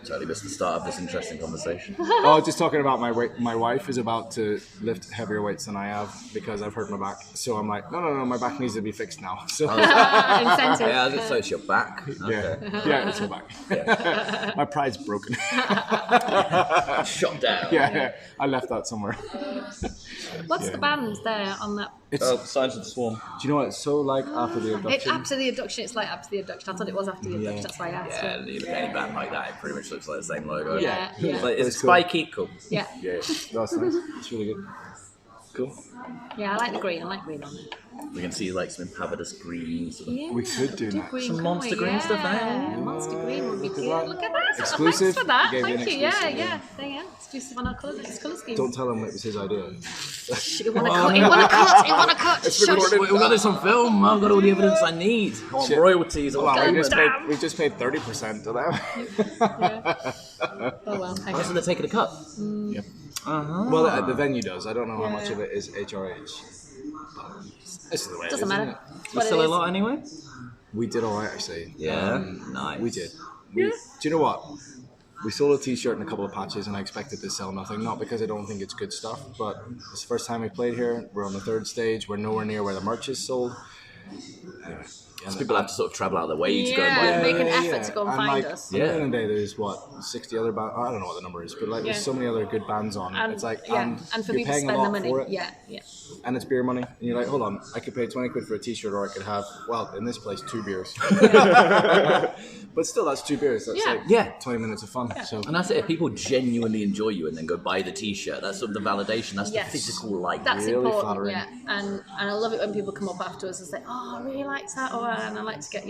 Totally missed the start of this interesting conversation. Oh, just talking about my weight. My wife is about to lift heavier weights than I have because I've hurt my back. So I'm like, no, my back needs to be fixed now. So Incentive. Yeah, so it's your back. Okay. yeah, it's my back. Yeah. My pride's broken. Shot down. Yeah, I left that somewhere. What's the band there on that? Signs of the Swarm. Do you know what it's so like after the It's abduction? after the abduction. It's like after the abduction. I thought it was after the abduction. That's why I asked. Yeah, you look at any band like that, it pretty much looks like the same logo. Yeah. It's spiky, cool. Yeah. Yeah, that's nice. It's really good. Cool. Yeah, I like the green. I like green on it. We can see like some Impavidus green. Sort of. Yeah, We could do that. green, Some can't monster we? green stuff, eh? Yeah, monster green would be Look at good. that. Look at that. Exclusive. Thanks for that. We gave you an Thank you. Yeah, exclusive, yeah. There you go. Exclusive on our colour scheme. Don't tell him it was his idea. You want to cut? You want to cut? You want to cut? It's Shush. recorded. We've got this on film. I've got all the evidence I need. I want Shit. royalties. Well, Well, we just paid 30% to them. Oh well. Okay. so they're taking a cut. Yeah. Uh-huh. Well, the venue does. I don't know how much of it is HRH. This is the way Doesn't it is, matter. isn't it? It's We're what it still a is. lot anyway. We did all right, actually. Yeah, nice. We did. Do you know what? We sold a T-shirt and a couple of patches, and I expected to sell nothing. Not because I don't think it's good stuff, but it's the first time we played here. We're on the third stage. We're nowhere near where the merch is sold. Anyway, So people have to sort of travel out of their way to go and buy Yeah, it. make an effort to go and And find like, us. At the end of the day, there's 60 other bands. I don't know what the number is, but like Yeah. there's so many other good bands on. And, It's like and for you're me to paying a spend the lot money. for it, Yeah, yeah. and it's beer money, and you're like, hold on, I could pay 20 quid for a T-shirt, or I could have, well, in this place, 2 beers. But still, that's 2 beers. That's Yeah. like Yeah. 20 minutes of fun. So And that's it. If people genuinely enjoy you and then go buy the T-shirt, that's sort of the validation. That's Yes. the physical like. That's Really important, flattering. yeah. And I love it when people come up afterwards and say, "Oh, I really liked that," and I like to get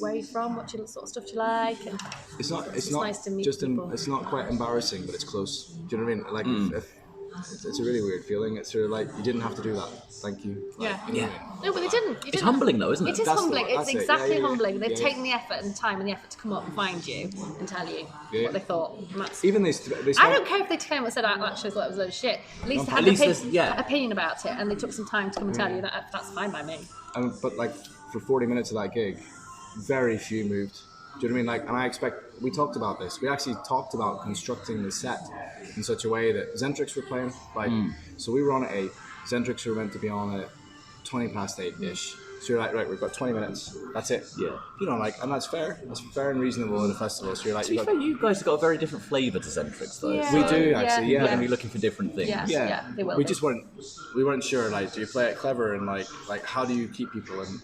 where you're from, what sort of stuff do you like, and it's not nice to meet just people. it's not quite embarrassing, but it's close. Do you know what I mean? Like if it's a really weird feeling. It's sort of like you didn't have to do that. Thank you. Like, Yeah. you know what I mean? No, but they didn't. You It's didn't. humbling though, isn't it? It is That's humbling. that's It's it. exactly Yeah. humbling. They've Yeah. taken the effort and time and the effort to come up and find you and tell you Yeah. what they thought. And that's, Even they I don't care if they came and said, "I actually thought it was a load of shit." At least they had At least there's- yeah. an opinion about it, and they took some time to come and tell you that. That's fine by me. But like for 40 minutes of that gig, very few moved. Do you know what I mean? Like, and I expect we talked about this. We actually talked about constructing the set in such a way that Zentrix were playing. Like, so we were on at 8. Zentrix were meant to be on at 20 past 8-ish. So you're like, right, we've got 20 minutes. That's it. Yeah. You know, like, and that's fair. That's fair and reasonable at a festival. So you're like, To be fair, you guys have got a very different flavour to Centrix though. Yeah. So we do Yeah. actually, You're yeah. going to be looking for different things. Yeah. Yeah, they will we be. just weren't. We weren't sure. Like, do you play it clever and like how do you keep people and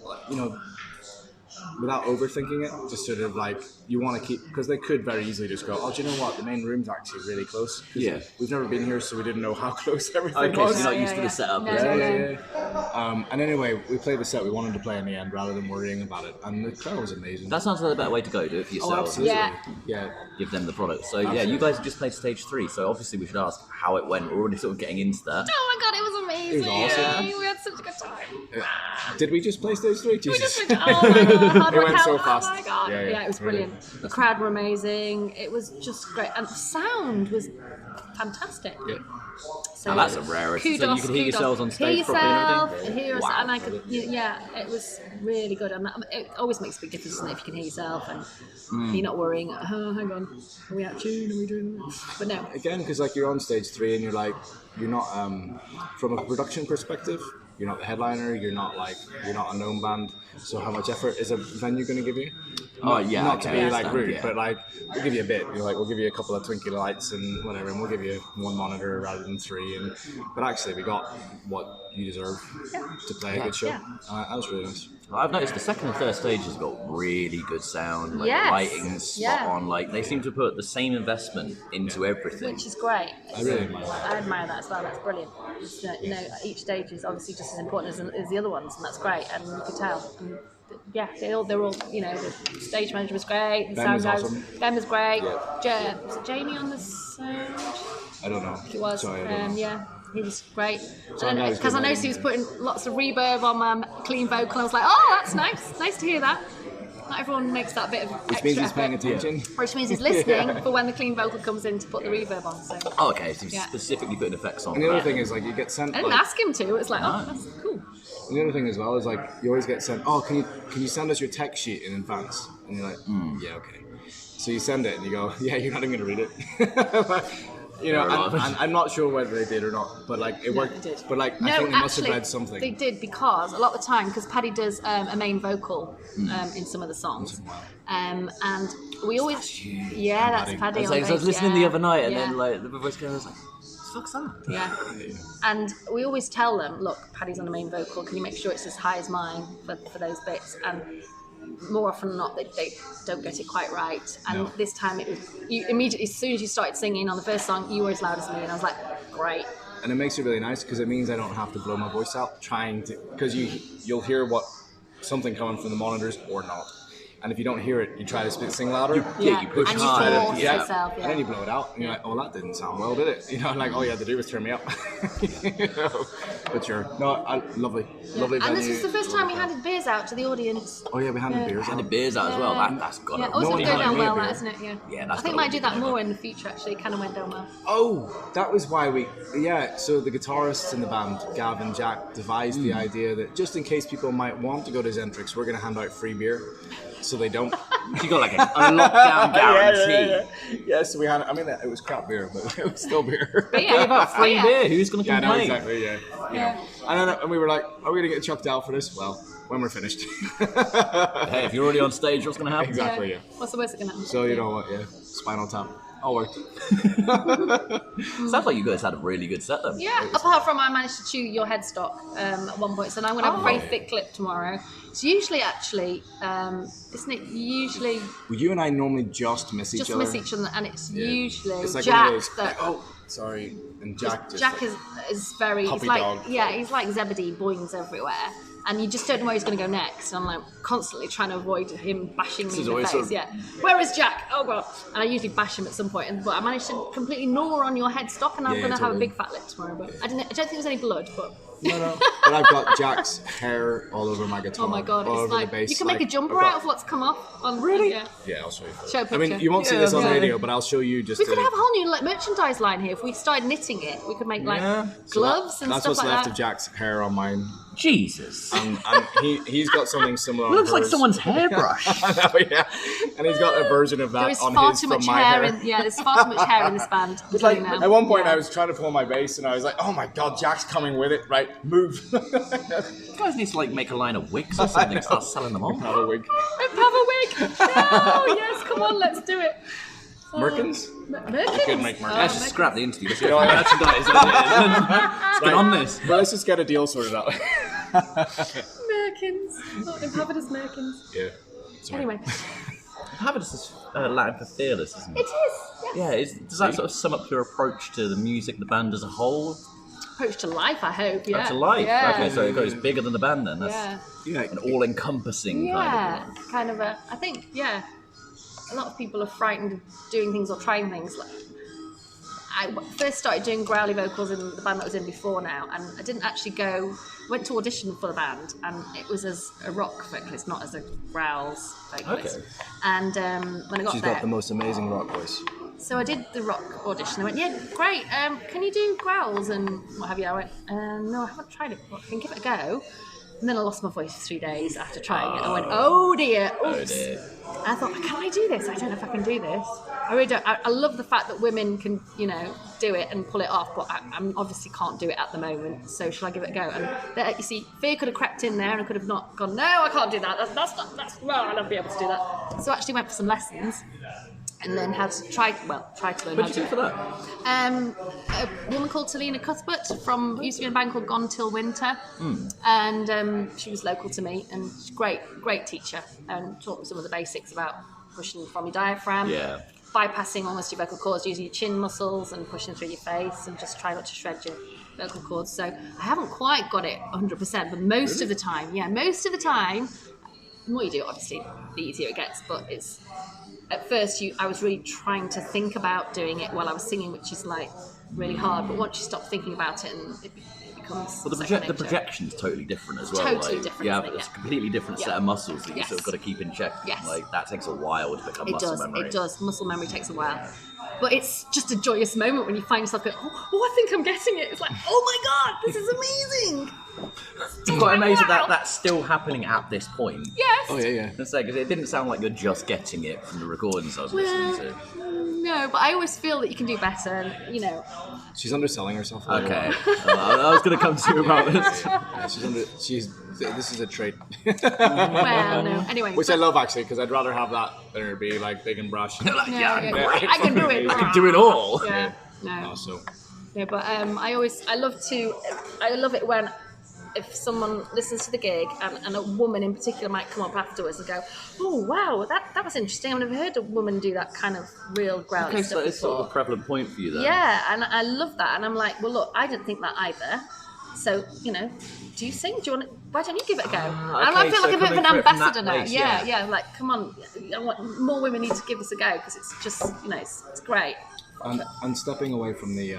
without overthinking it? Just sort of like you want to keep because they could very easily just go. Oh, do you know what? The main room's actually really close. 'Cause Yeah. we've never been here, so we didn't know how close everything Okay, so was. you're not used to the setup. No, Yeah, no. yeah. And anyway, we played the set we wanted to play in the end rather than worrying about it, and the crowd was amazing. That sounds like a better way to go. Do it for oh, yourself. absolutely. Yeah. Yeah. Give them the product. So yeah, you guys have just played stage 3. So obviously we should ask how it went. We're already sort of getting into that. Oh my god, it was amazing! It was awesome. Yeah, we had such a good time. Did we just play stage 3? We Jesus. just went, oh my god, hard It work went out. so fast. Oh my god, Yeah, yeah. it was brilliant. The crowd were amazing. It was just great, and the sound was fantastic. Yeah. So Now that's a rarity. So you can hear kudos. yourselves on Hear stage properly and yourself, everything? hear yourself, Wow. and I could, yeah, it was really good. And it always makes a big difference, doesn't it, if you can hear yourself and you're not worrying. Oh, hang on, are we out tune? Are we doing this? But no, Again, because like you're on stage 3 and you're not from a production perspective, you're not the headliner, you're not a known band. So how much effort is a venue going to give you? Oh, yeah, Not okay, to be I like understand, rude, yeah. but like we'll give you a bit. You're like we'll give you a couple of twinkly lights and whatever, and we'll give you 1 monitor rather than 3. But actually, we got what you deserve to play a good show. Yeah. That was really nice. I've noticed the second and third stages got really good sound, like Yes. the lighting's spot Yeah. on. Like they seem to put the same investment into everything. which is great. I really admire that. I admire that as well. That's brilliant. It's, each stage is obviously just as important as the other ones, and that's great. And you could tell. And yeah, they're all. The stage manager was great. The Ben sound was guy awesome. Ben was great. Yeah. Was it Jamie on the sound? I don't know. It was. Sorry, I don't know. Yeah. He was great. Sound guy was Because I good, noticed he was yeah. putting lots of reverb on my clean vocal. I was like, oh, that's nice. Nice to hear that. Not everyone makes that bit of Which extra means he's paying effort. attention. Which means he's listening for when the clean vocal comes in to put the reverb on. So Oh, okay, so he's Yeah. specifically putting effects on. And the other that. thing is like you get sent. I didn't like, ask him to. It was like, No. oh, that's cool. And the other thing as well is like you always get sent. Oh, can you send us your tech sheet in advance? And you're like, yeah, okay. So you send it and you go, yeah, you're not even going to read it. You know, and I'm not sure whether they did or not, but like it worked. They did. But like No, I think they must have actually, read something. They did, because a lot of the time, because Paddy does a main vocal in some of the songs, and we always, yeah, that's Paddy. So I was listening the other night, and then like the voice guy was like, "Fuck's that?" Yeah, and we always tell them, look, Paddy's on the main vocal. Can you make sure it's as high as mine for those bits? And more often than not, they don't get it quite right. And this time, it was you immediately, as soon as you started singing on the first song, you were as loud as me, and I was like, great. And it makes it really nice because it means I don't have to blow my voice out trying to, because you'll hear something coming from the monitors or not. And if you don't hear it, you try to sing louder. You push and harder. you force yourself, And then you blow it out, and you're like, oh, that didn't sound well, did it? You know, like all you had to do was turn me up. You know? But sure, lovely And venue. this was the first time we handed beers out to the audience. Oh yeah, we handed beers. And the beers out as well. That's got it. Also one go handed down me a well, beer. that, isn't it? Yeah. That's I think got might do it. that more in the future. Actually, it kind of went down well. Oh, that was why so the guitarists in the band, Gav and Jack, devised the idea that just in case people might want to go to Zentrix, we're going to hand out free beer, so they don't. You got like a lockdown guarantee. Yeah, so we had. I mean, it was crap beer, but it was still beer. But yeah, Free beer. Who's going to Yeah, complain? no, exactly. Yeah. You know. And we were like, "Are we going to get chucked out for this?" Well, when we're finished. Hey, if you're already on stage, what's going to happen? Exactly. Yeah. What's the worst that can happen? So you know what? Yeah, Spinal Tap. All worked. Sounds like you guys had a really good set then. Yeah, apart from I managed to chew your headstock at one point, so now I'm going to have a very thick clip tomorrow. It's usually actually, isn't it usually Well, you and I normally just miss each other. and it's usually It's like Jack one of those. that. Oh, sorry. And Jack just. Jack like, is very, he's puppy like, dog. yeah, he's like Zebedee, boings everywhere. And you just don't know where he's going to go next. And I'm like constantly trying to avoid him bashing me in the always face. sort of- Yeah, where is Jack? Oh god! And I usually bash him at some point. But I managed to completely gnaw on your headstock, and I'm Yeah, going to have a totally. big fat lip tomorrow. But I don't think there's any blood. But No. But I've got Jack's hair all over my guitar. oh my god, all it's over like the bass. you can make a jumper I've got- out of what's come off. On Really? Yeah. Yeah, I'll show you. Show a I mean, picture. you won't see Yeah, this on yeah. radio, but I'll show you just. We could have a whole new like merchandise line here if we started knitting it. We could make like gloves and That's stuff what's like left that. of Jack's hair on mine. Jesus. And he's got something similar on Looks like hers. someone's hairbrush. I know, yeah. And he's got a version of that There is on far his too from much my hair hair. there's far too much hair in this band. It's like, now. at one point Yeah. I was trying to pull my bass and I was like, oh my god, Jack's coming with it, right, move. You guys need to like make a line of wigs or something and start selling them on. Have a wig. Impavawig! No! Yes, come on, let's do it. Merkins? Merkins? could make Merkins. Let's just scrap the interview. Let's get Yeah, yeah. merchandise. Let's get on this. But let's just get a deal sorted out. Merkins. Oh, Impavidus Merkins. Yeah. Sorry. Anyway, Impadivis is Latin for fearless, isn't it it? is. Yeah. Yeah, does that sort of sum up your approach to the music, the band as a whole? Approach to life, I hope. Yeah. To life? Yeah. Okay, so it goes bigger than the band then. That's Yeah. an all-encompassing Yeah. kind of... Kind of a. I think. Yeah. A lot of people are frightened of doing things or trying things. Like, I first started doing growly vocals in the band that I was in before now, and I didn't actually went to audition for the band, and it was as a rock vocalist, not as a growls vocalist. Okay. And when I got She's there, got the most amazing rock voice. so I did the rock audition. I went, yeah, great. Can you do growls and what have you? I went, no, I haven't tried it, but I can give it a go. And then I lost my voice for 3 days after trying it. I went, oh dear, oops. dear. And I thought, can I do this? I don't know if I can do this. I really don't. I love the fact that women can, do it and pull it off, but I obviously can't do it at the moment. So shall I give it a go? And there, you see, fear could have crept in there and I could have not gone, no, I can't do that. Well, I'll never be able to do that. So I actually went for some lessons. And then had to try to learn What how did you to do for that? a woman called Talina Cuthbert used to be in a band called Gone Till Winter, and she was local to me, and she's great teacher, and taught me some of the basics about pushing from your diaphragm, Yeah. bypassing almost your vocal cords, using your chin muscles and pushing through your face, and just try not to shred your vocal cords. So I haven't quite got it 100%, but most of the time, the more you do it, obviously, the easier it gets, but it's... At first, I was really trying to think about doing it while I was singing, which is like really hard. But once you stop thinking about it, and it becomes Well, the second nature. projection's totally different as well. Totally different, Yeah, isn't it? it's a Yeah. completely different set of muscles that you Yes. sort of got to keep in check. Yes. Like that takes a while to become muscle memory. It does. Muscle memory takes a while. But it's just a joyous moment when you find yourself going, oh, I think I'm getting it. It's like, oh my God, this is amazing. I'm quite amazed that that's still happening at this point. Yes. Oh yeah. Let's say, because it didn't sound like you're just getting it from the recordings I was listening to. No, but I always feel that you can do better, and you know. She's underselling herself. A little Okay, while. I was going to come to you about this. Yeah, this is a trait. Well, no. Anyway. Which I love actually, because I'd rather have that than it be like big and brash. Like, Yeah, yeah, great. I can do it. I can do it all. Yeah. No. So Yeah, but I love it when if someone listens to the gig and a woman in particular might come up afterwards and go, oh wow, that was interesting. I've never heard a woman do that kind of real growly Okay, stuff so it's sort of a before. prevalent point for you then. Yeah, and I love that, and I'm like, well, look, I didn't think that either. So you know, do you sing? Do you want? Why don't you give it a go? And I okay, feel so like a bit of an coming from that ambassador now. place, Yeah, yeah. yeah. Like, come on, I want more women need to give this a go because it's just, you know, it's great. and stepping away from the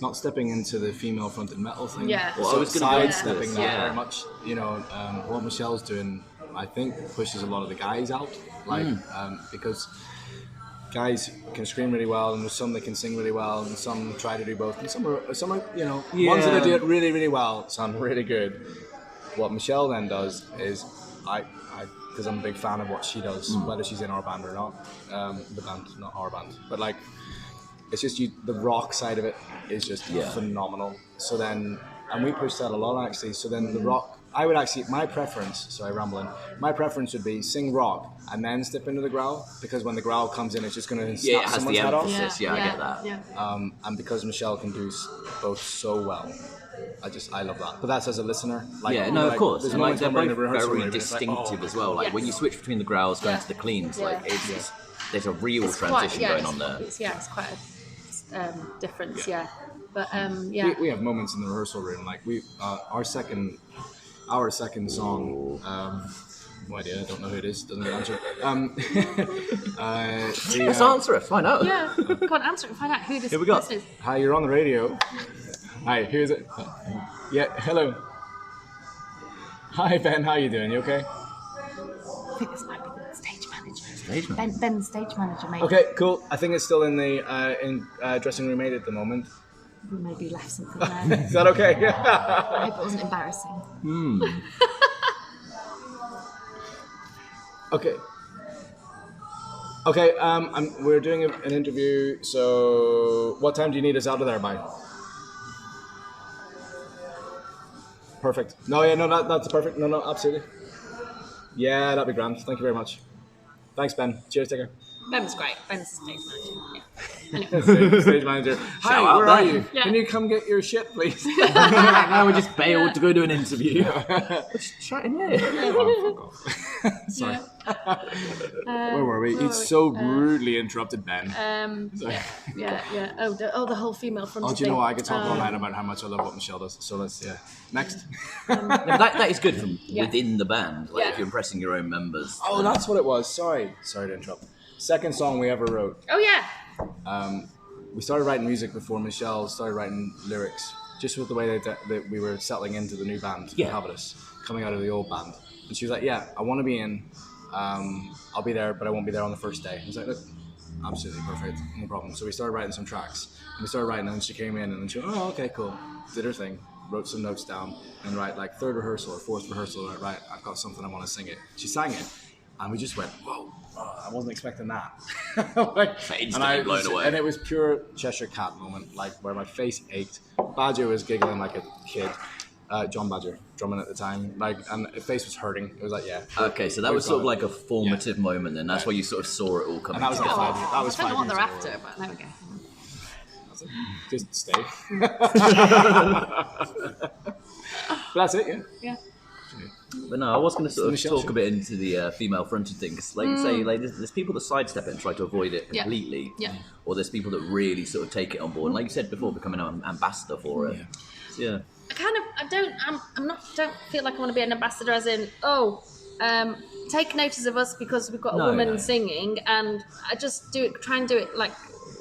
not stepping into the female-fronted metal thing. Yeah. Well, I So was gonna go to sidestepping this, that yeah. very much. You know, what Michelle's doing, I think, pushes a lot of the guys out. Like because guys can scream really well, and there's some that can sing really well, and some try to do both, and some are you know, ones that do it really, really well sound really good. What Michelle then does is, because I'm a big fan of what she does, whether she's in our band or not, the band, not our band, but like, it's just the rock side of it is just phenomenal. So then, and we push that a lot actually. So then the rock, I would actually, my preference, sorry, rambling, my preference would be sing rock and then step into the growl, because when the growl comes in, it's just going to Yeah, snap it has someone's the head off. emphasis. Yeah, I get that. Yeah. And because Michelle can do both so well, I love that. But that's as a listener. Like, Yeah, no, of course. There's And like, moments they're when we're in a both rehearsal room very and it's like, distinctive as well. Like Yes. when you switch between the growls going Yeah. to the cleans, like Yeah. there's a real It's transition quite, going on there. It's quite a difference. Yeah. But we have moments in the rehearsal room, like our second song. No idea. I don't know who it is. Doesn't answer. Let's answer it. Find out. yeah. Go on, answer it and find out who this Here we go. person is. Hi, you're on the radio. Hi, who's it? Yeah, hello. Hi, Ben. How you doing? You okay? I think this might be the stage manager. Stage manager. Ben's stage manager, maybe. Okay, cool. I think it's still in the dressing room 8 at the moment. We maybe left something there. Is that okay? I hope it wasn't embarrassing. Okay. Okay. We're doing an interview. So, what time do you need us out of there by? Perfect. No, yeah, no, that's perfect. No, absolutely. Yeah, that'd be grand. Thank you very much. Thanks, Ben. Cheers, take care. Ben was great. Ben's the stage manager. Yeah. Anyway. Stage manager. Hi, out, where are Ben. you? Yeah. Can you come get your shit, please? Now we just bailed to go do an interview. Just chatting here. Oh, fuck off. Sorry. Where were we? It's so rudely interrupted, Ben. Yeah. Oh, the whole female front. Oh, do you know what? I could talk all night about how much I love what Michelle does. So let's, next. No, that is good from Yeah. within the band. Like Yeah. if you're impressing your own members. Oh, that's what it was. Sorry to interrupt. Second song we ever wrote. Oh yeah. We started writing music before Michelle started writing lyrics, just with the way that we were settling into the new band, Impadivis, coming out of the old band. And she was like, yeah, I want to be in. I'll be there, but I won't be there on the first day. I was like, look, absolutely perfect, no problem. So we started writing some tracks. And we started writing, and then she came in, and then she went, oh, okay, cool. Did her thing, wrote some notes down, and like third rehearsal or fourth rehearsal, right, I've got something, I want to sing it. She sang it, and we just went, whoa. I wasn't expecting that. Instantly blown away. And it was pure Cheshire Cat moment, like where my face ached. Badger was giggling like a kid. John Badger, drumming at the time, and his face was hurting. It was like, yeah. Okay, so that was sort of like a formative moment then. That's where you sort of saw it all coming And that was together. like 5 years. That was I don't know what 5 they're years after, but there we go. Just stay. But that's it, yeah. Yeah. But no, I was going to sort of Michelle talk a bit into the female-fronted thing, because like you say, like there's people that sidestep it and try to avoid it Yeah. completely, Yeah. or there's people that really sort of take it on board. And like you said before, becoming an ambassador for it. So, yeah. Don't feel like I want to be an ambassador as in, take notice of us because we've got a No, woman no. singing, and I just try and do it like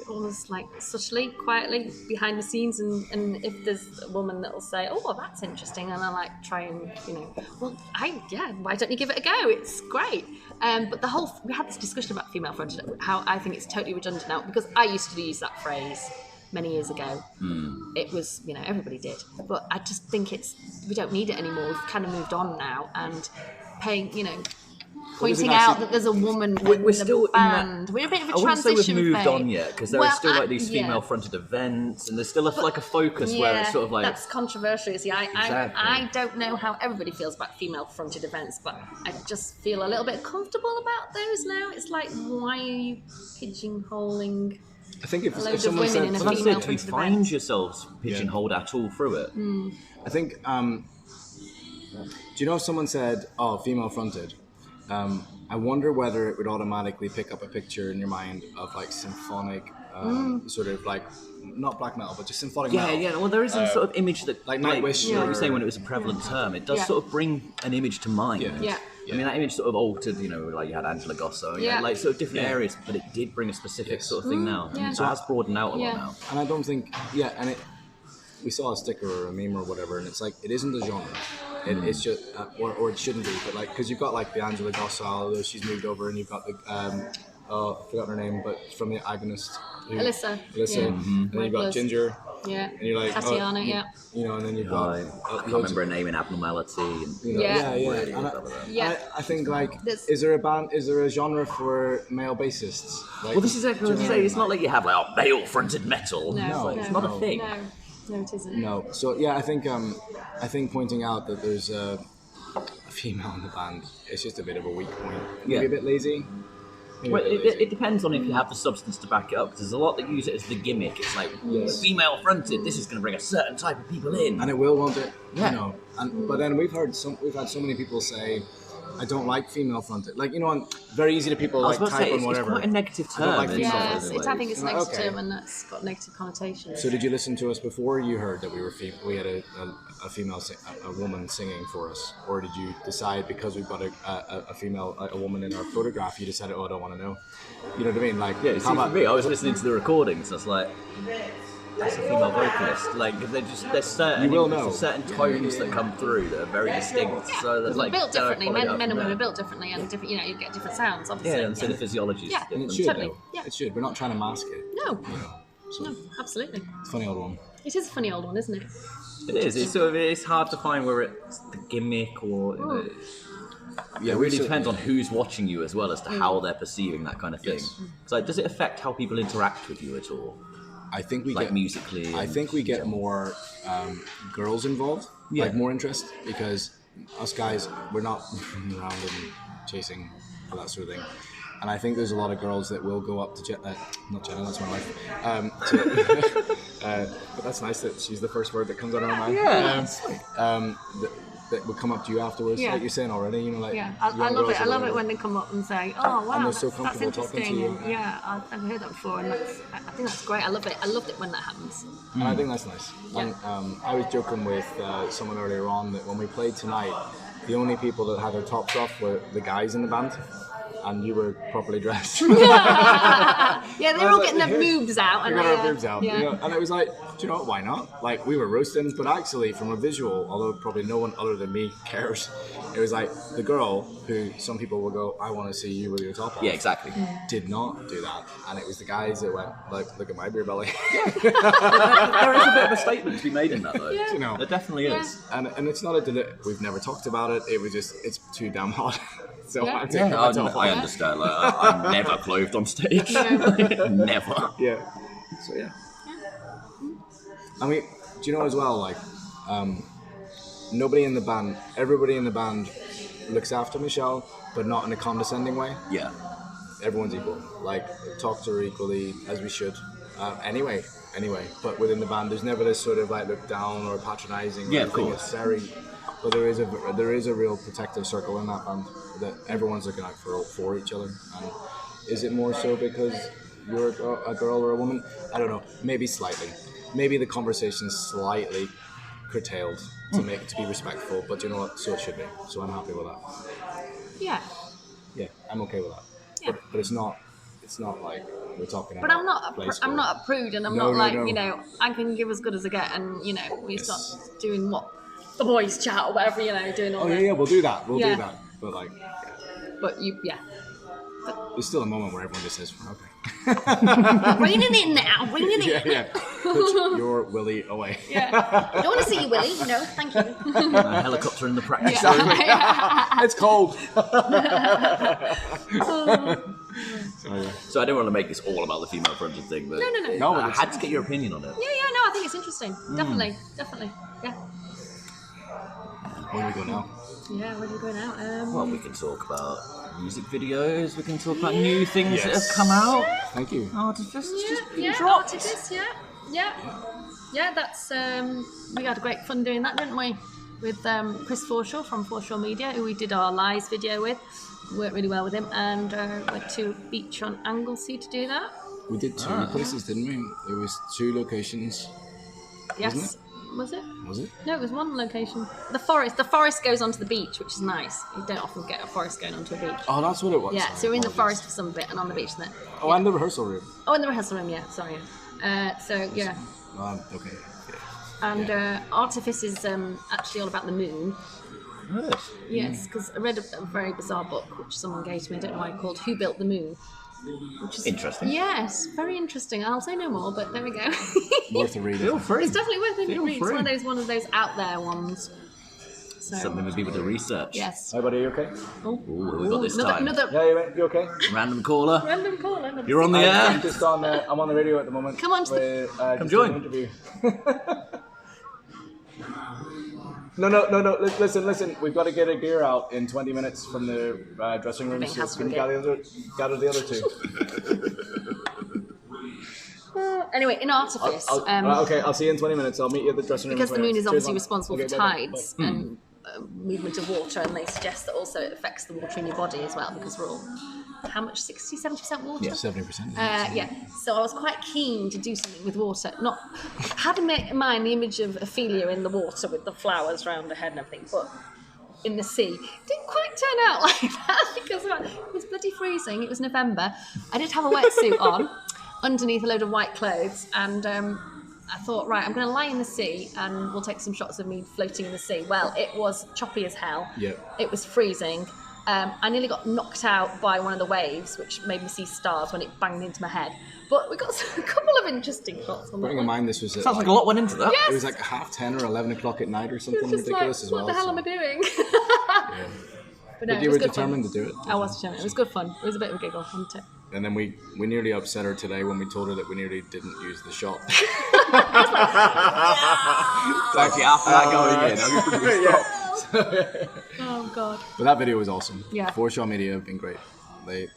almost like subtly, quietly behind the scenes, and if there's a woman that'll say, oh, well, that's interesting, and I like try and, why don't you give it a go? It's great. But we had this discussion about female fronted, how I think it's totally redundant now, because I used to use that phrase many years ago. It was, everybody did. But I just think we don't need it anymore. We've kind of moved on now, and paying, pointing out that there's a woman in the band. We're a bit of a transition phase. I wouldn't say we've moved on yet, because there are still like these female-fronted events, and there's still like a focus where it's sort of like... that's controversial. See, I don't know how everybody feels about female-fronted events, but I just feel a little bit comfortable about those now. It's like, why are you pigeonholing... I think if loads someone of women said... in a do female-fronted you event. find yourselves pigeonholed at all through it? I think... do you know if someone said, oh, female-fronted... I wonder whether it would automatically pick up a picture in your mind of like symphonic, sort of like not black metal, but just symphonic metal. Yeah. Well, there is a sort of image that, like Nightwish. Like you were saying when it was a prevalent term, it does sort of bring an image to mind. Yeah. I mean, that image sort of altered, like you had Angela Gosso, you had like sort of different areas, but it did bring a specific sort of thing now. So it has broadened out a lot now. And I don't think, we saw a sticker or a meme or whatever, and it's like, it isn't a genre. It's just, or it shouldn't be, but like, because you've got like the Angela Gosso, although she's moved over, and you've got the, I forgot her name, but from the Agonist. Alyssa. And then you've got Ginger. Yeah. And you're like, Tatiana, and then you've got... I can't remember her name in Abnormality. And, I think like, is there a genre for male bassists? Like, well, this is exactly what I was saying. It's not like you have like male-fronted metal. No, it's not a thing. No, it isn't. No. So I think pointing out that there's a female in the band, it's just a bit of a weak point. Maybe a bit lazy. Well, it depends on if you have the substance to back it up. Because there's a lot that use it as the gimmick. It's like female fronted. This is going to bring a certain type of people in, and it will, won't it? Yeah. But then we've had so many people say, I don't like female fronted. Like, very easy to people like type on whatever. It's quite a negative term. I think it's a negative term, and that's got negative connotations. So did you listen to us before you heard that we had a female, a woman singing for us, or did you decide because we've got a woman in our photograph, you decided, oh, I don't want to know? You know what I mean? Like, see, for me, I was listening to the recordings. I was like, that's a female vocalist. Like, there's certain tones that come through that are very distinct. So there's like built differently. Men and women are built differently, and different. You get different sounds, obviously. Yeah, and so the physiology is different. And it should, totally. It should. We're not trying to mask it. No. So No, absolutely. it's a funny old one. It is a funny old one, isn't it? It is. It's hard to find where it's the gimmick or. It really depends on who's watching you as well as to how they're perceiving that kind of thing. So does it affect how people interact with you at all? I think we like get musically. I think we get more girls involved, like more interest, because us guys, we're not running around and chasing for that sort of thing. And I think there's a lot of girls that will go up to not Jenna, that's my wife. But that's nice that she's the first word that comes out of her mind. Yeah. That would come up to you afterwards, like you're saying already. I love it. I love it when they come up and say, "Oh, wow, and they're so that's comfortable talking to interesting." you. And, I've never heard that before, and I think that's great. I love it. I loved it when that happens. And I think that's nice. Yeah. And I was joking with someone earlier on that when we played tonight, the only people that had their tops off were the guys in the band. And you were properly dressed. Yeah, they're all getting their boobs out. We got our boobs out. Yeah. And it was like, do you know what, why not? Like, we were roasting, but actually, from a visual, although probably no one other than me cares, it was like the girl who some people will go, I want to see you with your top off. Yeah, exactly. Did not do that. And it was the guys that went, like, look at my beer belly. There is a bit of a statement to be made in that, though. Yeah. There definitely is. And it's not we've never talked about it. It was just, it's too damn hot. So I'm Yeah, I understand. Like, I'm never clothed on stage. Never. Yeah. So yeah. I mean, do you know as well? Like, everybody in the band looks after Michelle, but not in a condescending way. Yeah. Everyone's equal. Like, talk to her equally as we should. Anyway. But within the band, there's never this sort of like look down or patronizing. Yeah, of course. It's very. But there is a real protective circle in that band that everyone's looking out for each other. And is it more so because you're a girl or a woman? I don't know. Maybe slightly. Maybe the conversation's slightly curtailed to be respectful. But you know what? So it should be. So I'm happy with that. Yeah. Yeah, I'm okay with that. Yeah. But it's not like we're talking. But I'm not a prude, and I'm not like I can give as good as I get, and we start doing what the boys chat or whatever, doing all that. Yeah, we'll do that. We'll do that. But like, but there's still a moment where everyone just says, okay. Bringing it in now. Bringing it in. Yeah. Put your willy away. Yeah. I don't want to see you, Willie. No, thank you. A helicopter in the practice Yeah. room. It's cold. So I don't want to make this all about the female fronted thing, but No. I had to get your opinion on it. Yeah, no, I think it's interesting. Definitely. Yeah. Where do we go now? Yeah, where do we go now? Well, we can talk about music videos. We can talk about new things that have come out. Thank you. Artifice just been yeah, dropped. Impadivis, yeah. That's we had great fun doing that, didn't we? With Chris Forshaw from Forshaw Media, who we did our lies video with. Worked really well with him, and went to a beach on Anglesey to do that. We did two places, didn't we? It was 2 locations. Yes. Wasn't it? Was it? Was it? No, it was one location. The forest goes onto the beach, which is nice. You don't often get a forest going onto a beach. Oh, that's what it was. Yeah, so we're in the Apologies. forest for some bit and on the beach then. Oh, and the rehearsal room. Oh, in the rehearsal room, yeah, sorry. So, yeah. Okay. And Artifice is actually all about the moon. Yes, because I read a very bizarre book which someone gave to me, I don't know why, called Who Built the Moon? Which is Interesting. Yes, very interesting. I'll say no more, but there we go. Worth a read. Feel free. It's definitely worth a Feel read. It's free. one of those out there ones. So, Something for people to research. yes. Hi, buddy. You okay? Oh, Ooh, what we got this time? another Yeah, you okay? Random caller. random caller. You're on the I'm air. just on. I'm on the radio at the moment. Come on to with, Come just join. doing an interview. No. Listen. We've got to get a gear out in 20 minutes from the dressing room. Being So hassled can you again. gather the other 2. Anyway, in Artifice, Okay, I'll see you in 20 minutes. I'll meet you at the dressing room. because the in 20 moon is minutes. obviously Cheers, man. responsible for Okay, bye-bye. tides and movement of water, and they suggest that also it affects the water in your body as well, because we're all, how much, 60, 70% water? Yeah, 70%. Yeah, so I was quite keen to do something with water. Not had in mind the image of Ophelia in the water with the flowers round her head and everything, but in the sea. Didn't quite turn out like that because it was bloody freezing. It was November. I did have a wetsuit on underneath a load of white clothes, and I thought, right, I'm going to lie in the sea and we'll take some shots of me floating in the sea. Well, it was choppy as hell. Yeah. It was freezing. I nearly got knocked out by one of the waves, which made me see stars when it banged into my head. But we got a couple of interesting shots on that Bearing in one. mind this was at, Sounds like a lot went into that. Yes. it was like 10:30 or 11 o'clock at night or It something was just ridiculous like, as well. what the hell so- am I doing? Yeah. But no, But it you was were good fun. determined to do it. I was determined. It was good fun. It was a bit of a giggle, wasn't it? And then we nearly upset her today when we told her that we nearly didn't use the shot. So actually, after that going in, I was pretty shocked. Oh god. But that video was awesome. Yeah. Forshaw Media have been great. They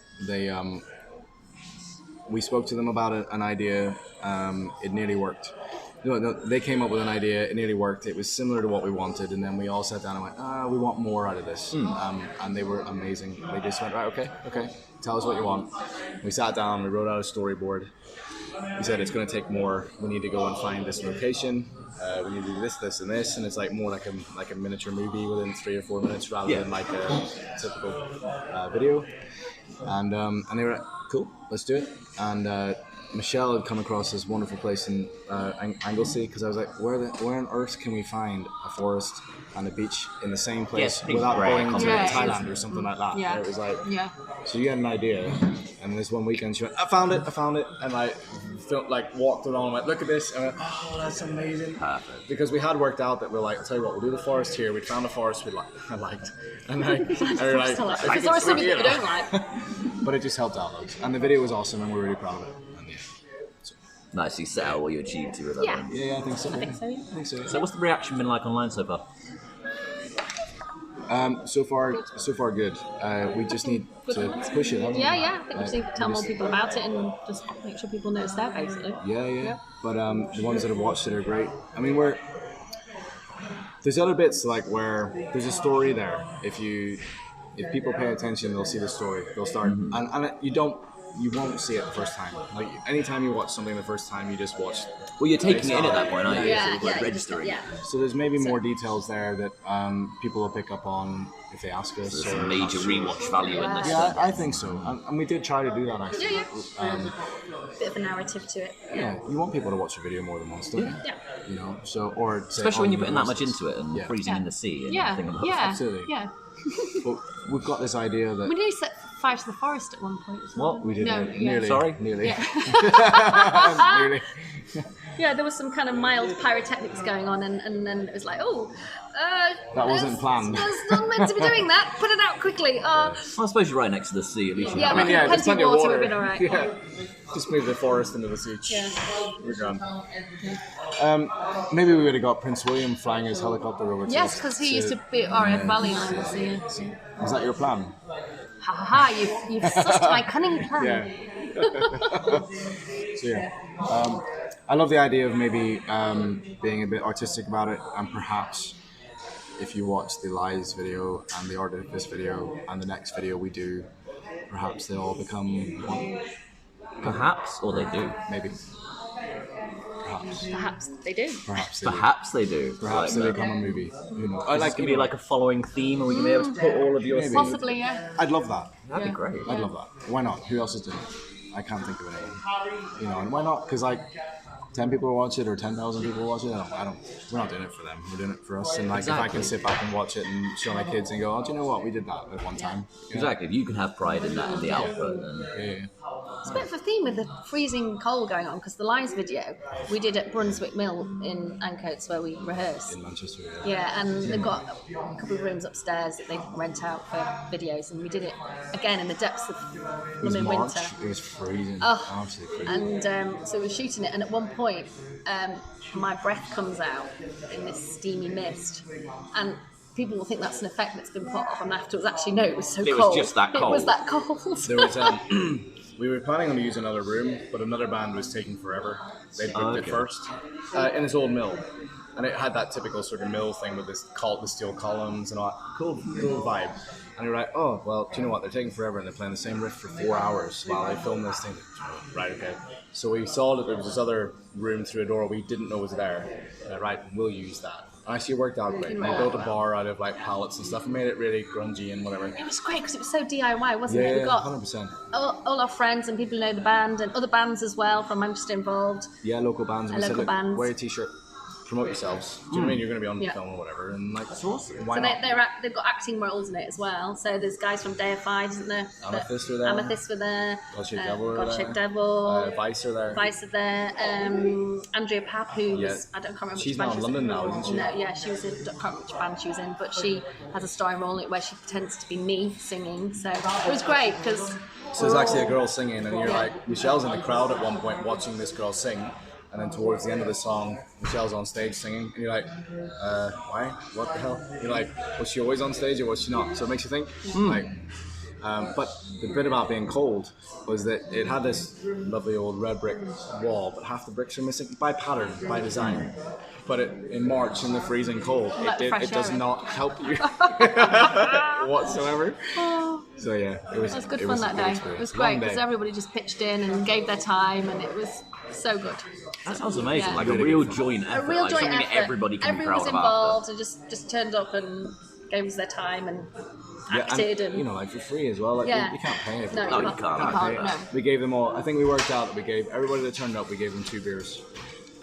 we spoke to them about an idea. It nearly worked. No, they came up with an idea. It nearly worked. It was similar to what we wanted, and then we all sat down and went, we want more out of this. And they were amazing. They just went, right, okay, tell us what you want. We sat down. We wrote out a storyboard. We said it's going to take more. We need to go and find this location. We need to do this, and this, and it's like more like a miniature movie within 3 or 4 minutes rather than like a typical video. And they were like, cool, let's do it. And Michelle had come across this wonderful place in Anglesey, because I was like, where on earth can we find a forest and a beach in the same place big without grey going to Yeah, Thailand or something like that? Yeah. And it was like, Yeah. so you get an idea, and this one weekend she went, I found it, and I felt like walked around and went, look at this, and I went, oh, that's amazing. Perfect. Because we had worked out that we're like, I'll tell you what, we'll do the forest here. We'd found a forest I liked, and we were like, There's always something that you don't like. but it just helped out loads, and the video was awesome, and we're really proud of it. And yeah, Nicely set out what you achieved with that Yeah. one. yeah, I think so. I think so, yeah. I think so. So what's the reaction been like online so far? So far, good. We just need to push it. haven't we? Yeah. I think we just need to tell we more just- people about it and just make sure people know it's there, basically. Yeah. But the ones that have watched it are great. I mean, there's other bits like where there's a story there. If people pay attention, they'll see the story. They'll start, and you won't see it the first time. Like anytime you watch something the first time, you just watch. Well, you're taking it in at that point, aren't you? Yeah, So it's like yeah, registering. yeah. So there's maybe more details there that people will pick up on if they ask us. There's or some major rewatch value in this. Yeah, I think so, and we did try to do that actually. Yeah. Bit of a narrative to it. Yeah, you want people to watch a video more than once, don't you? Yeah. You know, so or say Especially when on you're putting that much universities. into it and Yeah. freezing in the sea and Yeah. everything. Yeah. Absolutely. Yeah. But we've got this idea that We nearly set fire to the forest at one point. as well. What? we did No, nearly, yeah. Sorry? nearly. Yeah. Nearly. Yeah, there was some kind of mild pyrotechnics going on, and then it was like, That wasn't planned. It's not meant to be doing that. Put it out quickly. I suppose you're right next to the sea. At least. Yeah, there's plenty of water. We've been all right. Yeah. Just move the forest into the sea. Yeah. We're gone. Maybe we would have got Prince William flying his helicopter over to Yes, us. because he used to be at RF Valley Islands. Yeah. Was that your plan? Ha ha ha! You've sussed my cunning plan. Yeah. So yeah, I love the idea of maybe being a bit artistic about it, and perhaps if you watch the Lies video and the Artifice video and the next video we do, perhaps they all become one. Perhaps, or they do. Maybe. Perhaps. Perhaps they do. Perhaps they do. Perhaps they do. Perhaps Like they that. become a movie. Who knows? Like, could be like a following theme, and we can be able to put all of your. Maybe. Possibly, yeah. I'd love that. That'd be great. I'd love that. Why not? Who else is doing it? I can't think of anyone. You know, and why not? Because like 10 people will watch it or 10,000 people will watch it. I don't. We're not doing it for them. We're doing it for us. And like, if I can sit back and watch it and show my kids and go, oh, do you know what? We did that at one time. You know? Exactly. You can have pride in that in the output. And Yeah. It's a bit of a theme with the freezing cold going on because the Lies video we did at Brunswick Mill in Ancoats where we rehearse. In Manchester. Yeah, and they've got a couple of rooms upstairs that they rent out for videos, and we did it again in the depths of It was blooming March. winter. It was freezing. Oh, Absolutely freezing. and so we were shooting it, and at one point, my breath comes out in this steamy mist, and people will think that's an effect that's been put on afterwards. Actually, no, it was so It was cold. just that It was cold. that cold. There was we were planning on using another room, but another band was taking forever. They booked it Okay. first in this old mill, and it had that typical sort of mill thing with the steel columns and all that cool vibe. And we were like, oh well, do you know what? They're taking forever, and they're playing the same riff for 4 hours while they film this thing. Right, okay. So we saw that there was this other room through a door we didn't know was there. Right, we'll use that. And actually, it worked out great. We built a bar out of like pallets and stuff, and made it really grungy and whatever. It was great because it was so DIY, wasn't Yeah, it? We got 100%. all our friends and people who know the band and other bands as well from Manchester involved. Yeah, local bands. And we said, Local look, bands. wear a t-shirt, promote yourselves. Do you know what I mean? You're going to be on Yeah. film or whatever, and like, That's awesome. why So not? they've got acting roles in it as well. So there's guys from Deified, isn't there? Amethyst were there. Amethyst were there. Godshaped Devil were Godshaped there. Devil. Vice are there. Vice are there. Andrea Papp, who Yeah. was, I can't remember She's which band now in she was London in. now, isn't she? No, yeah, she was in, I can't remember which band she was in, but she has a starring role in it where she pretends to be me singing. So it was great because So there's actually a girl singing, and you're like, Michelle's in the crowd at one point watching this girl sing, and then towards the end of the song, Michelle's on stage singing, and you're like, why? What the hell? You're like, was she always on stage or was she not? So it makes you think. Like, but the bit about being cold was that it had this lovely old red brick wall, but half the bricks are missing by pattern, by design. But in March in the freezing cold, Like the fresh it does air. not help you whatsoever. So yeah, it was. it was good it fun was a that good day. experience. It was great Long because day. everybody just pitched in and gave their time, and it was so good. That sounds amazing. Yeah. Like a real joint effort. A real like joint something effort. that everybody can Everyone be was proud of involved and just turned up and gave us their time and acted and you know, like for free as well. Like Yeah. you can't pay it. No, No, you you can't. can't, no. We gave them all. I think we worked out that we gave everybody that turned up. We gave them 2 beers,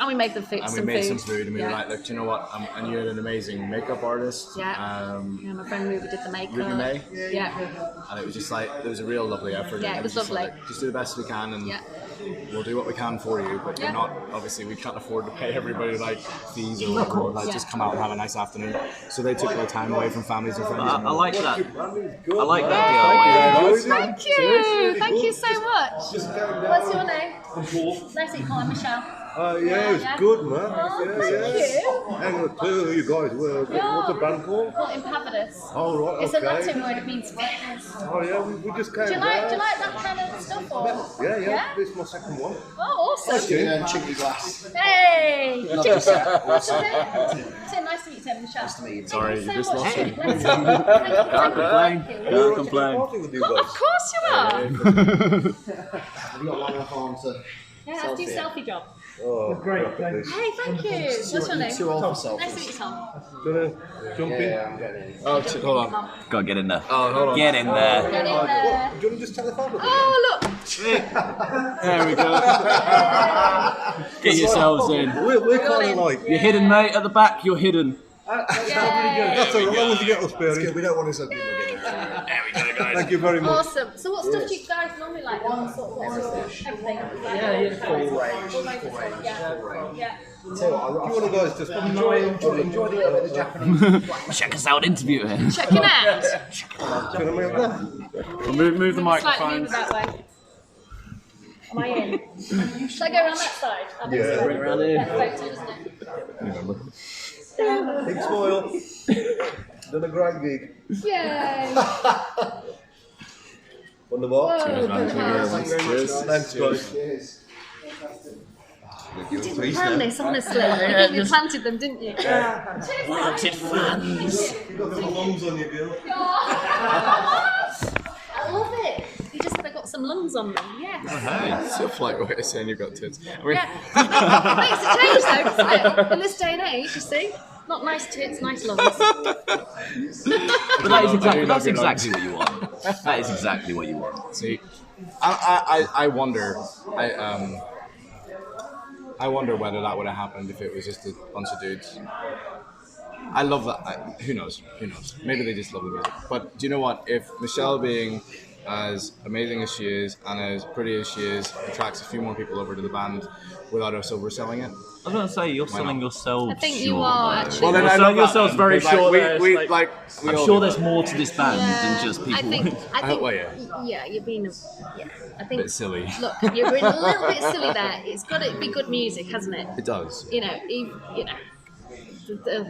And we made them fix and we some made food. some food. And we were Yeah. like, look, do you know what? And you're an amazing makeup artist. Yeah. Yeah, my friend Ruby did the makeup. Ruby May? Yeah. And it was just like there was a real lovely effort. Yeah, and it was just lovely. Like, just do the best we can, and Yeah. we'll do what we can for you. But Yeah. we're not. Obviously, we can't afford to pay everybody like fees or whatever. Like Yeah. just come out and have a nice afternoon. So they took their time away from families and friends. I like that. I like Yay. that deal. Thank you. Thank you so much. What's your name? Nice to meet you. I'm Michelle. Yeah, it's Yeah. good, man. Oh, yeah, thank yeah. you. Hang on, too, you guys. What's the band called? Called Impavidus. Oh, right, It's a okay. Latin word. It means fitness. Oh, yeah, we just came Do you like down. that kind of stuff? Or? Yeah, this is my second one. Oh, awesome. Chimney glass. Hey! Tim, nice to meet you, Tim. Michelle. Nice to meet you. Sorry, you just much. lost me. Thank you. Can't complain. Can't complain. Party with you Of guys. course you are. Have you got long enough arms to Yeah, let's do selfie job. Oh, great, thanks. Hey, thank you. What's your name? too old for selfies? Nice to meet you, Tom. Gonna jump in? Yeah, I'm getting in. Oh, hold on. Go on, get in there. Oh, hold on. Get in there. Get in there. Do you want to just telephone me? Oh, look. There we go. Get yourselves in. We're kind of like, You're hidden, mate. At the back, you're hidden. that's all right, as long as you get us, Barry. We don't want to send people getting there. There we go, guys. Thank you very much. Awesome. So what stuff do you guys normally like? What sort of everything? Yeah, full range. Yeah. You want to guys just Enjoy the Japanese. Check us out, interview him. Checking out. Can I move that? Move the Slightly microphone. move that way. Am I in? Should I go around that side? Yeah. Bring around here. That's photo, isn't it? Big smile. Done a great gig. Yay! On the box. Thanks, Thanks, guys. You didn't plan this, honestly. You think you planted them, didn't you? Wanted fans. You got some lungs on you, girl. I love it. You just said I got some lungs on them. Yes. Hey, it's a polite way of saying you've got tits. I mean, Yeah. It makes a change though, doesn't it? In this day and age, you see. Not nice tits, nice lungs. But that's exactly what you want. That is exactly what you want. see, I wonder. I wonder whether that would have happened if it was just a bunch of dudes. I love that. Who knows? Who knows? Maybe they just love the music. But do you know what? If Michelle, being as amazing as she is and as pretty as she is, attracts a few more people over to the band without us overselling it. I was going to say, you're selling yourselves I think you short, are, though. actually. Well, then You're I selling love yourselves that. very Like, short. we there. It's like. We I'm all sure do. there's more to this band than just people. I think, well, yeah. you're being, I think, Bit silly. look, you're being a little bit silly there. It's got to be good music, hasn't it? It does. You know,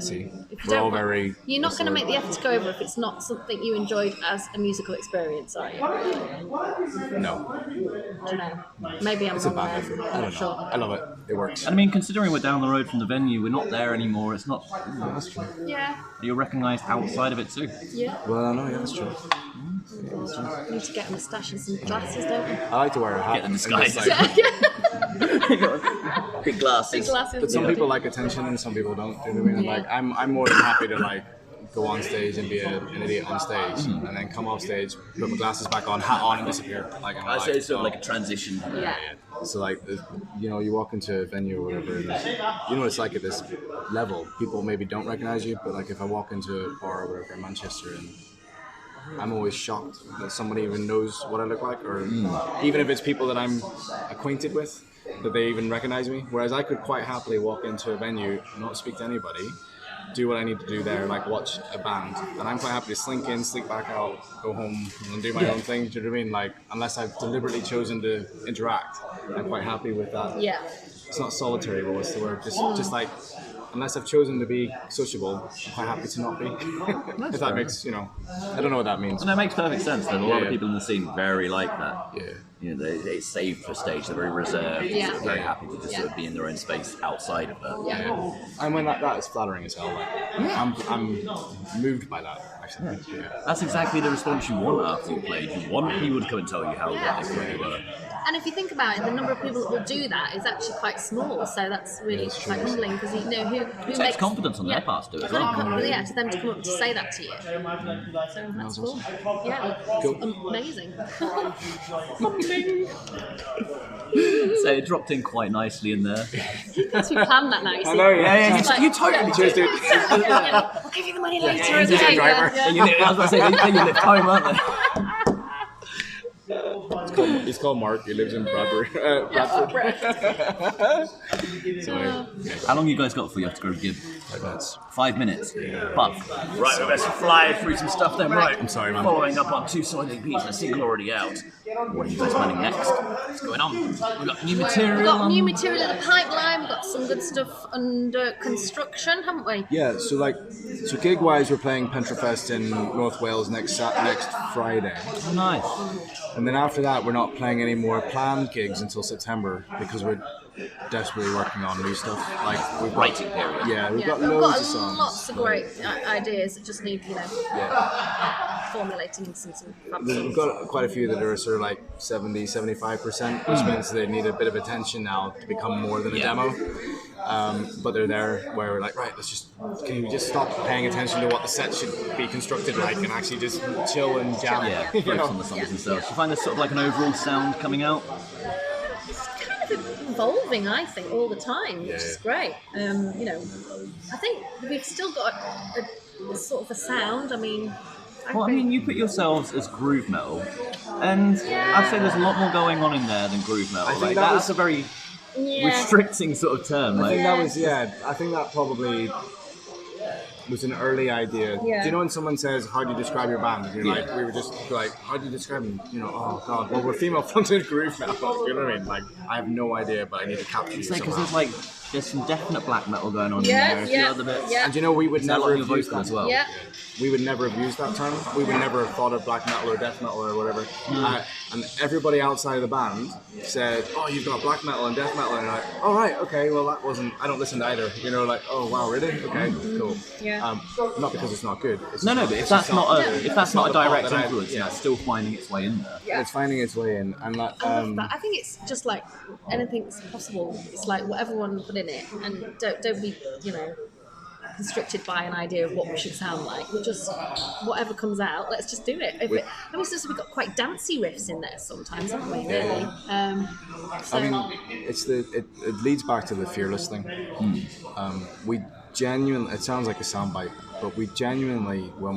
See, if you we're all don't, very. you're not going to make the effort to go over if it's not something you enjoyed as a musical experience, are you? No, I don't know. Maybe I'm it's a wrong band there. effort. I I'm don't not know. sure. I love it. It works. And I mean, considering we're down the road from the venue, we're not there anymore. It's not. That's true. Yeah, You're recognised outside of it too. yeah. Well, no, yeah, that's true. We need to get a moustache and some glasses, don't we? I like to wear a hat. Get the and just, disguise. like- Big glasses. Glasses. But some yeah. people like attention and some people don't. Do you know what I mean? Yeah. Like, I'm more than happy to like go on stage and be an idiot on stage, and then come off stage, put my glasses back on, hat on, and disappear. Like, I'm I say it's sort of oh. like a transition. Yeah. So like, you know, you walk into a venue or whatever, and you know what it's like at this level. People maybe don't recognize you, but like if I walk into a bar or whatever in Manchester, and I'm always shocked that somebody even knows what I look like, or even if it's people that I'm acquainted with, that they even recognize me. Whereas I could quite happily walk into a venue, not speak to anybody, do what I need to do there, like watch a band, and I'm quite happy to slink in, slink back out, go home and do my own thing. Do you know what I mean? Like, unless I've deliberately chosen to interact, I'm quite happy with that. Yeah. It's not solitary, but what's the word? Just like, unless I've chosen to be sociable, I'm quite happy to not be. If that makes, you know, I don't know what that means. And that makes perfect sense. There's a lot Yeah. of people in the scene very like that. Yeah. You know, they save for stage. They're very reserved. Yeah. They're very happy to just Yeah. sort of be in their own space outside of that. Yeah. And when that is flattering as hell. Like, I'm moved by that. Actually. Yeah. That's exactly the response you want after you played. You want people to come and tell you how Yeah. what they thought you were. And if you think about it, the number of people that will do that is actually quite small. So that's really quite humbling because you know who It makes takes confidence on their part to do it as well. Yeah, to them to come up to say that to you. So that's cool. Yeah, Cool. amazing. Mm. So it dropped in quite nicely in there. Because we planned that now. You see. know, yeah. Just like, You totally Cheers, dude. I'll give you the money later. He's a Okay, driver. yeah. And you live, I was going to say, then you live home, aren't they? He's called Mark. He lives in Bradford. So, yeah. How long you guys got for you have to go give? 5 minutes. 5 minutes. But right, we best fly through some stuff then. Right, I'm sorry, man. Following up on 2 solid EPs and a single already out. What are you guys planning next? What's going on? We've got new material. We've got on- new material in the pipeline. We've got some good stuff under construction, haven't we? Yeah, so gig-wise, we're playing Pentrafest in North Wales next Friday. Oh, nice. And then after that, we're not playing any more planned gigs until September because we're desperately working on new stuff. Like we've got, Writing period. yeah, we've Yeah, got we've loads got of songs. lots of great ideas that just need, Yeah, formulating into some fab we've songs. got quite a few that are sort of like 70-75%, which means they need a bit of attention now to become more than a demo. But they're there where we're like, right, can you just stop paying attention to what the set should be constructed like and actually just chill and jam? Yeah, You focus know? on the songs themselves. You find there's sort of like an overall sound coming out? It's kind of evolving, I think, all the time, which is great. I think we've still got a sort of a sound. I mean, Well, I mean, you put yourselves as groove metal, and I'd say there's a lot more going on in there than groove metal. think Like, that that's was- a very restricting sort of term. I Like, think that was I think that probably was an early idea. Yeah. Do you know when someone says, "How do you describe your band?" And you're Yeah. like, we were just like, "How do you describe them?" You know, oh god, well we're female fronted groove metal. You know what I mean? Like, I have no idea, but I need to capture you because somehow. there's some definite black metal going on Yeah, in there. A few yeah, other bits. yeah. And you know, we would There's a lot never on have your used vocal that as well. Yeah. We would never have used that term. We would never have thought of black metal or death metal or whatever. And everybody outside of the band said, "Oh, you've got black metal and death metal," and I'm like, "Oh right, okay. Well, that wasn't. I don't listen to either." You know, like, "Oh wow, really? Okay, cool." Yeah. Not because it's not good. It's No, just but it's if that's just not a the part direct that I- influence, yeah. it's still finding its way in there. Yeah. It's finding its way in, and like, I love that. I think it's just like anything's possible. It's like whatever one put in it, and don't be, constricted by an idea of what we should sound like. We'll just whatever comes out, let's just do it. We've got quite dancey riffs in there sometimes, haven't we? Really. So, I mean, it leads back to the fearless thing. We genuinely, it sounds like a soundbite, but we genuinely when